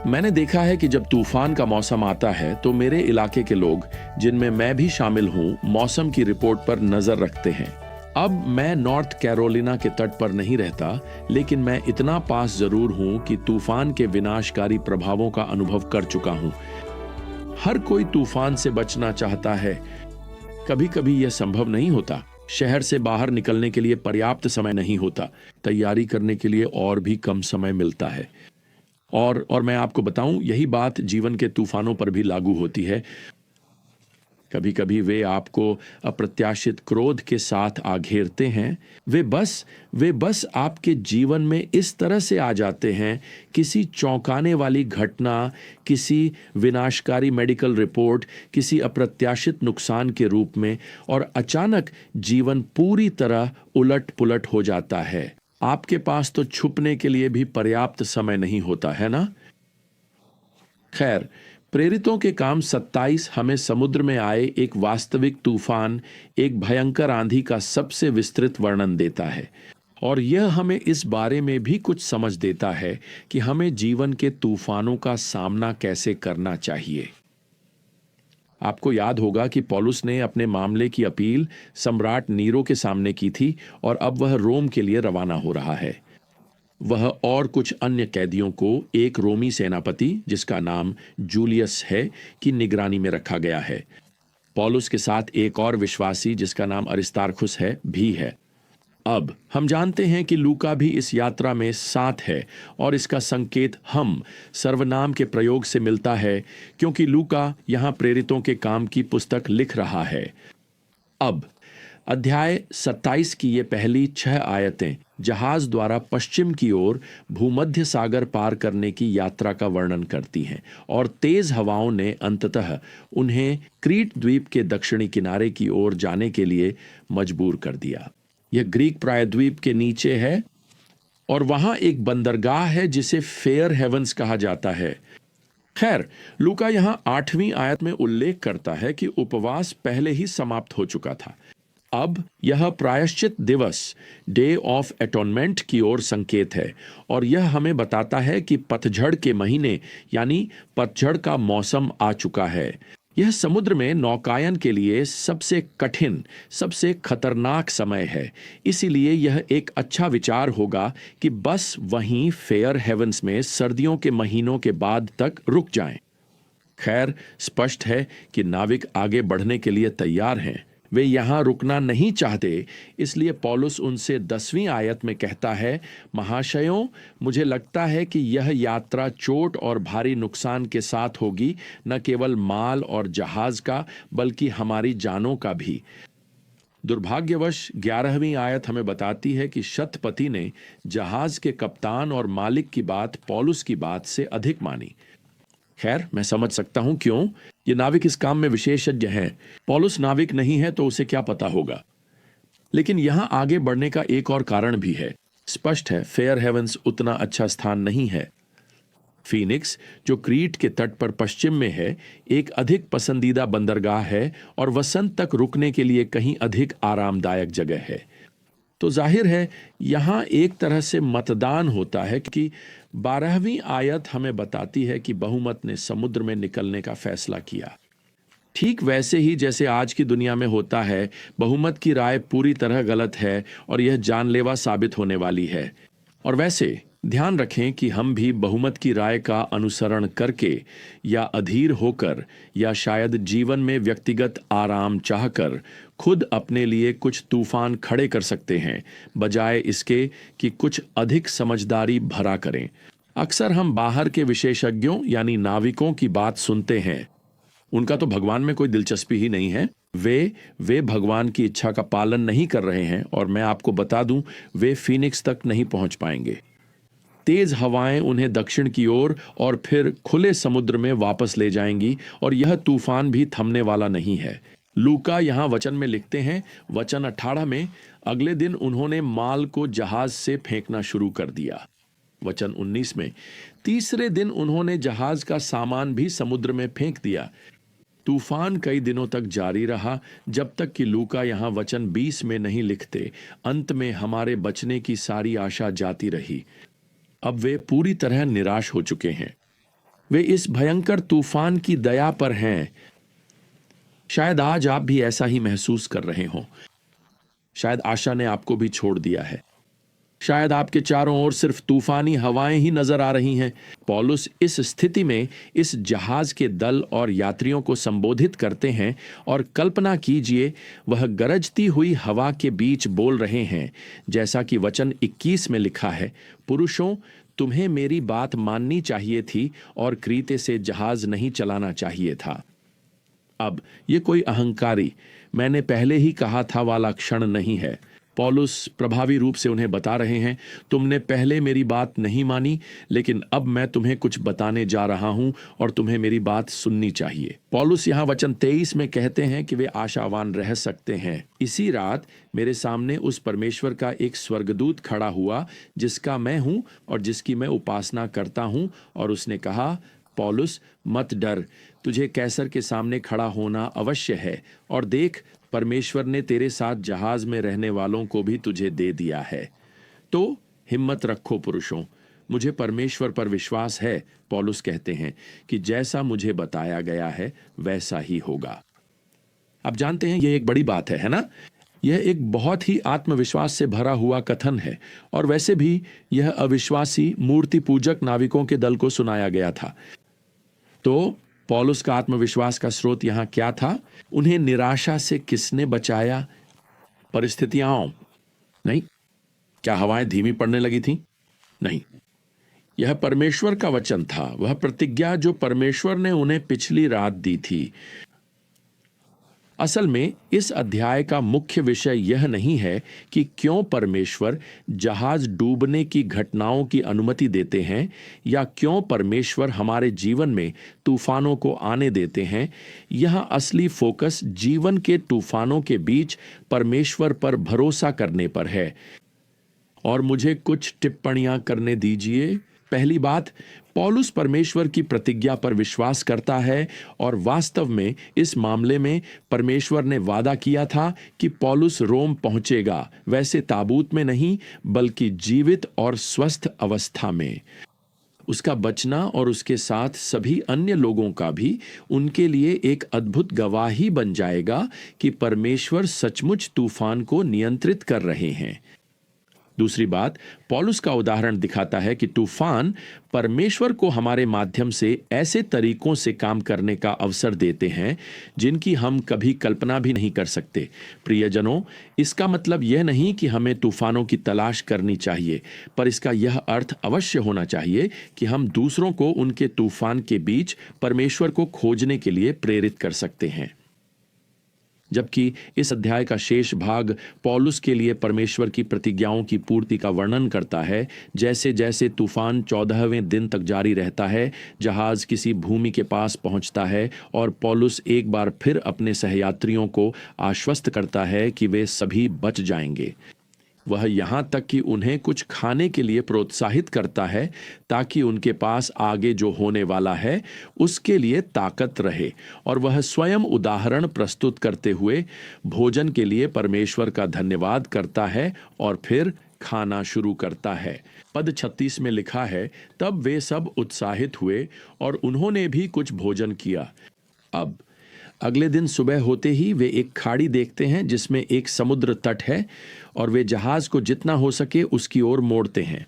मैंने देखा है कि जब तूफान का मौसम आता है तो मेरे इलाके के लोग, जिनमें मैं भी शामिल हूं, मौसम की रिपोर्ट पर नजर रखते हैं। अब मैं नॉर्थ कैरोलिना के तट पर नहीं रहता, लेकिन मैं इतना पास जरूर हूं कि तूफान के विनाशकारी प्रभावों का अनुभव कर चुका हूं। हर कोई तूफान से बचना चाहता है। कभी कभी यह संभव नहीं होता। शहर से बाहर निकलने के लिए पर्याप्त समय नहीं होता। तैयारी करने के लिए और भी कम समय मिलता है। और मैं आपको बताऊं, यही बात जीवन के तूफानों पर भी लागू होती है। कभी कभी वे आपको अप्रत्याशित क्रोध के साथ आ घेरते हैं। वे बस आपके जीवन में इस तरह से आ जाते हैं, किसी चौंकाने वाली घटना, किसी विनाशकारी मेडिकल रिपोर्ट, किसी अप्रत्याशित नुकसान के रूप में, और अचानक जीवन पूरी तरह उलट पुलट हो जाता है। आपके पास तो छुपने के लिए भी पर्याप्त समय नहीं होता है ना। खैर, प्रेरितों के काम 27 हमें समुद्र में आए एक वास्तविक तूफान, एक भयंकर आंधी का सबसे विस्तृत वर्णन देता है। और यह हमें इस बारे में भी कुछ समझ देता है कि हमें जीवन के तूफानों का सामना कैसे करना चाहिए। आपको याद होगा कि पौलुस ने अपने मामले की अपील सम्राट नीरो के सामने की थी और अब वह रोम के लिए रवाना हो रहा है। वह और कुछ अन्य कैदियों को एक रोमी सेनापति, जिसका नाम जूलियस है, की निगरानी में रखा गया है। पौलुस के साथ एक और विश्वासी, जिसका नाम अरिस्तार्खुस है, भी है। अब हम जानते हैं कि लूका भी इस यात्रा में साथ है, और इसका संकेत हम सर्वनाम के प्रयोग से मिलता है, क्योंकि लूका यहां प्रेरितों के काम की पुस्तक लिख रहा है। अब अध्याय 27 की ये पहली 6 आयतें जहाज द्वारा पश्चिम की ओर भूमध्य सागर पार करने की यात्रा का वर्णन करती हैं, और तेज हवाओं ने अंततः उन्हें क्रीट द्वीप के दक्षिणी किनारे की ओर जाने के लिए मजबूर कर दिया। यह ग्रीक प्रायद्वीप के नीचे है, और वहां एक बंदरगाह है जिसे फेयर हेवंस कहा जाता है। खैर, लूका यहां 8वीं आयत में उल्लेख करता है कि उपवास पहले ही समाप्त हो चुका था। अब यह प्रायश्चित दिवस, डे ऑफ एटोनमेंट की ओर संकेत है, और यह हमें बताता है कि पतझड़ के महीने यानी पतझड़ का मौसम आ चुका है। यह समुद्र में नौकायन के लिए सबसे कठिन, सबसे खतरनाक समय है। इसीलिए यह एक अच्छा विचार होगा कि बस वहीं फेयर हेवंस में सर्दियों के महीनों के बाद तक रुक जाएं। खैर, स्पष्ट है कि नाविक आगे बढ़ने के लिए तैयार हैं। वे यहां रुकना नहीं चाहते। इसलिए पौलुस उनसे 10वीं आयत में कहता है, महाशयों, मुझे लगता है कि यह यात्रा चोट और भारी नुकसान के साथ होगी, न केवल माल और जहाज का, बल्कि हमारी जानों का भी। दुर्भाग्यवश 11वीं आयत हमें बताती है कि शतपति ने जहाज के कप्तान और मालिक की बात पौलुस की बात से अधिक मानी। खैर, मैं समझ सकता हूं क्यों। ये नाविक इस काम में विशेषज्ञ हैं। पौलुस नाविक नहीं है तो उसे क्या पता होगा। लेकिन यहां आगे बढ़ने का एक और कारण भी है। स्पष्ट है, फेयर हेवंस उतना अच्छा स्थान नहीं है। फीनिक्स, जो क्रीट के तट पर पश्चिम में है, एक अधिक पसंदीदा बंदरगाह है और वसंत तक रुकने के लिए कहीं अधिक आरामदायक जगह है। तो जाहिर है यहां एक तरह से मतदान होता है कि 12वीं आयत हमें बताती है कि बहुमत ने समुद्र में निकलने का फैसला किया। ठीक वैसे ही जैसे आज की दुनिया में होता है, बहुमत की राय पूरी तरह गलत है और यह जानलेवा साबित होने वाली है। और वैसे ध्यान रखें कि हम भी बहुमत की राय का अनुसरण करके या अधीर होकर या शायद जीवन में व्यक्तिगत आराम चाहकर खुद अपने लिए कुछ तूफान खड़े कर सकते हैं, बजाय इसके कि कुछ अधिक समझदारी भरा करें। अक्सर हम बाहर के विशेषज्ञों यानी नाविकों की बात सुनते हैं। उनका तो भगवान में कोई दिलचस्पी ही नहीं है। वे भगवान की इच्छा का पालन नहीं कर रहे हैं, और मैं आपको बता दूं, वे फीनिक्स तक नहीं पहुंच पाएंगे। तेज हवाएं उन्हें दक्षिण की ओर और फिर खुले समुद्र में वापस ले जाएंगी, और यह तूफान भी थमने वाला नहीं है। लूका यहां वचन में लिखते हैं, वचन 18 में, अगले दिन उन्होंने माल को जहाज से फेंकना शुरू कर दिया। वचन 19 में, तीसरे दिन उन्होंने जहाज का सामान भी समुद्र में फेंक दिया। तूफान कई दिनों तक जारी रहा, जब तक कि लूका यहां वचन 20 में नहीं लिखते, अंत में हमारे बचने की सारी आशा जाती रही। अब वे पूरी तरह निराश हो चुके हैं। वे इस भयंकर तूफान की दया पर हैं। शायद आज आप भी ऐसा ही महसूस कर रहे हों। शायद आशा ने आपको भी छोड़ दिया है। शायद आपके चारों ओर सिर्फ तूफानी हवाएं ही नजर आ रही हैं। पौलुस इस स्थिति में इस जहाज के दल और यात्रियों को संबोधित करते हैं और कल्पना कीजिए वह गरजती हुई हवा के बीच बोल रहे हैं, जैसा कि वचन 21 में लिखा है, पुरुषों, तुम्हें मेरी बात माननी चाहिए थी और क्रीते से जहाज नहीं चलाना चाहिए था। अब ये कोई अहंकारी, मैंने पहले ही कहा था वाला क्षण नहीं है। पौलुस प्रभावी रूप से उन्हें बता रहे हैं, तुमने पहले मेरी बात नहीं मानी, लेकिन अब मैं तुम्हें कुछ बताने जा रहा हूं और तुम्हें मेरी बात सुननी चाहिए। पौलुस यहां वचन 23 में कहते हैं कि वे आशावान रह सकते हैं। इसी रात मेरे सामने उस परमेश्वर का एक स्वर्गदूत खड़ा हुआ जिसका मैं हूं और जिसकी मैं उपासना करता हूं, और उसने कहा, पौलुस, मत डर, तुझे कैसर के सामने खड़ा होना अवश्य है, और देख, परमेश्वर ने तेरे साथ जहाज में रहने वालों को भी तुझे दे दिया है। तो हिम्मत रखो पुरुषों, मुझे परमेश्वर पर विश्वास है। पौलुस कहते हैं कि जैसा मुझे बताया गया है वैसा ही होगा। आप जानते हैं, यह एक बड़ी बात है ना? यह एक बहुत ही आत्मविश्वास से भरा हुआ कथन है, और वैसे भी यह अविश्वासी मूर्ति पूजक नाविकों के दल को सुनाया गया था। तो पौलुस का आत्मविश्वास का स्रोत यहां क्या था? उन्हें निराशा से किसने बचाया? परिस्थितियां? नहीं। क्या हवाएं धीमी पड़ने लगी थी? नहीं। यह परमेश्वर का वचन था, वह प्रतिज्ञा जो परमेश्वर ने उन्हें पिछली रात दी थी। असल में इस अध्याय का मुख्य विषय यह नहीं है कि क्यों परमेश्वर जहाज डूबने की घटनाओं की अनुमति देते हैं, या क्यों परमेश्वर हमारे जीवन में तूफानों को आने देते हैं। यह असली फोकस जीवन के तूफानों के बीच परमेश्वर पर भरोसा करने पर है। और मुझे कुछ टिप्पणियां करने दीजिए। पहली बात, पौलुस परमेश्वर की प्रतिज्ञा पर विश्वास करता है, और वास्तव में इस मामले में परमेश्वर ने वादा किया था कि पौलुस रोम पहुंचेगा, वैसे ताबूत में नहीं बल्कि जीवित और स्वस्थ अवस्था में। उसका बचना और उसके साथ सभी अन्य लोगों का भी उनके लिए एक अद्भुत गवाही बन जाएगा कि परमेश्वर सचमुच तूफान को नियंत्रित कर रहे हैं। दूसरी बात, पौलुस का उदाहरण दिखाता है कि तूफान परमेश्वर को हमारे माध्यम से ऐसे तरीकों से काम करने का अवसर देते हैं जिनकी हम कभी कल्पना भी नहीं कर सकते। प्रियजनों, इसका मतलब यह नहीं कि हमें तूफानों की तलाश करनी चाहिए, पर इसका यह अर्थ अवश्य होना चाहिए कि हम दूसरों को उनके तूफान के बीच परमेश्वर को खोजने के लिए प्रेरित कर सकते हैं। जबकि इस अध्याय का शेष भाग पौलुस के लिए परमेश्वर की प्रतिज्ञाओं की पूर्ति का वर्णन करता है। जैसे जैसे तूफान 14वें दिन तक जारी रहता है, जहाज किसी भूमि के पास पहुंचता है और पौलुस एक बार फिर अपने सहयात्रियों को आश्वस्त करता है कि वे सभी बच जाएंगे। वह यहाँ तक कि उन्हें कुछ खाने के लिए प्रोत्साहित करता है ताकि उनके पास आगे जो होने वाला है उसके लिए ताकत रहे, और वह स्वयं उदाहरण प्रस्तुत करते हुए भोजन के लिए परमेश्वर का धन्यवाद करता है और फिर खाना शुरू करता है। पद 36 में लिखा है, तब वे सब उत्साहित हुए और उन्होंने भी कुछ भोजन किया। अब अगले दिन सुबह होते ही वे एक खाड़ी देखते हैं जिसमें एक समुद्र तट है, और वे जहाज को जितना हो सके उसकी ओर मोड़ते हैं।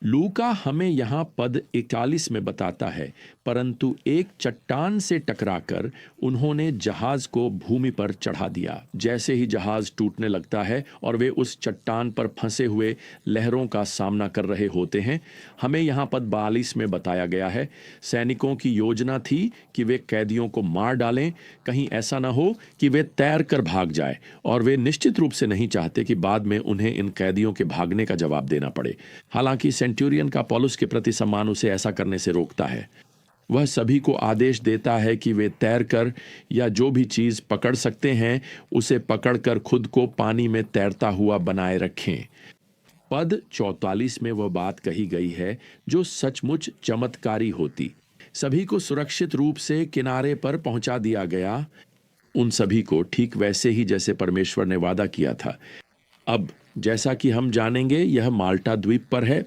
लूका हमें यहाँ पद 41 में बताता है, परंतु एक चट्टान से टकराकर उन्होंने जहाज को भूमि पर चढ़ा दिया। जैसे ही जहाज टूटने लगता है और वे उस चट्टान पर फंसे हुए लहरों का सामना कर रहे होते हैं, हमें यहाँ पद 42 में बताया गया है, सैनिकों की योजना थी कि वे कैदियों को मार डालें, कहीं ऐसा न हो कि वे तैर कर भाग जाए, और वे निश्चित रूप से नहीं चाहते कि बाद में उन्हें इन कैदियों के भागने का जवाब देना पड़े। हालांकि सेंचुरियन का पौलुस के प्रति सम्मान उसे ऐसा करने से रोकता है। वह सभी को आदेश देता है कि वे तैरकर या जो भी चीज पकड़ सकते हैं उसे पकड़कर खुद को पानी में तैरता हुआ बनाए रखें। पद 44 में वह बात कही गई है जो सचमुच चमत्कारी होती। सभी को सुरक्षित रूप से किनारे पर पहुंचा दिया गया, उन सभी को ठीक वैसे ही जैसे परमेश्वर ने वादा किया था। अब जैसा कि हम जानेंगे, यह माल्टा द्वीप पर है।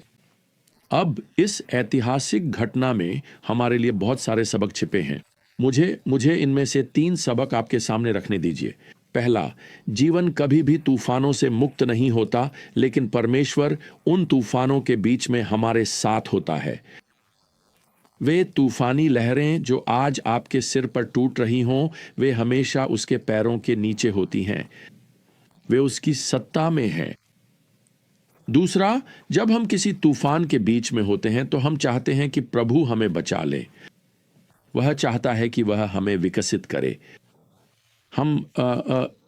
अब इस ऐतिहासिक घटना में हमारे लिए बहुत सारे सबक छिपे हैं। मुझे मुझे इनमें से 3 सबक आपके सामने रखने दीजिए। पहला, जीवन कभी भी तूफानों से मुक्त नहीं होता, लेकिन परमेश्वर उन तूफानों के बीच में हमारे साथ होता है। वे तूफानी लहरें जो आज आपके सिर पर टूट रही हों, वे हमेशा उसके पैरों के नीचे होती हैं। वे उसकी सत्ता में हैं। दूसरा, जब हम किसी तूफान के बीच में होते हैं तो हम चाहते हैं कि प्रभु हमें बचा ले। वह चाहता है कि वह हमें विकसित करे। हम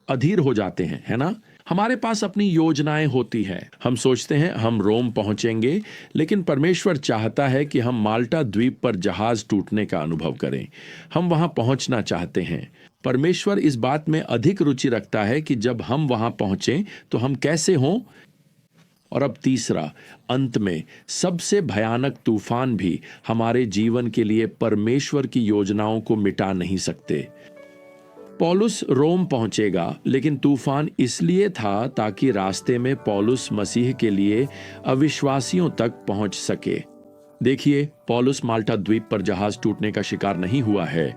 अधीर हो जाते हैं, है ना? हमारे पास अपनी योजनाएं होती हैं। हम सोचते हैं हम रोम पहुंचेंगे, लेकिन परमेश्वर चाहता है कि हम माल्टा द्वीप पर जहाज टूटने का अनुभव करें। हम वहां पहुंचना चाहते हैं। परमेश्वर इस बात में अधिक रुचि रखता है कि जब हम वहां पहुंचें तो हम कैसे हों। और अब तीसरा, अंत में सबसे भयानक तूफान भी हमारे जीवन के लिए परमेश्वर की योजनाओं को मिटा नहीं सकते। पौलुस रोम पहुंचेगा, लेकिन तूफान इसलिए था ताकि रास्ते में पौलुस मसीह के लिए अविश्वासियों तक पहुंच सके। देखिए, पौलुस माल्टा द्वीप पर जहाज टूटने का शिकार नहीं हुआ है।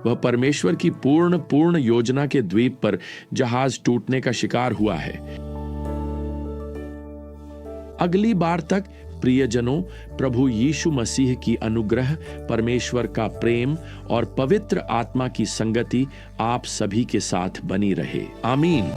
वह परमेश्वर की पूर्ण योजना के द्वीप पर जहाज टूटने का शिकार हुआ है। अगली बार तक प्रियजनों, प्रभु यीशु मसीह की अनुग्रह, परमेश्वर का प्रेम और पवित्र आत्मा की संगति आप सभी के साथ बनी रहे। आमीन।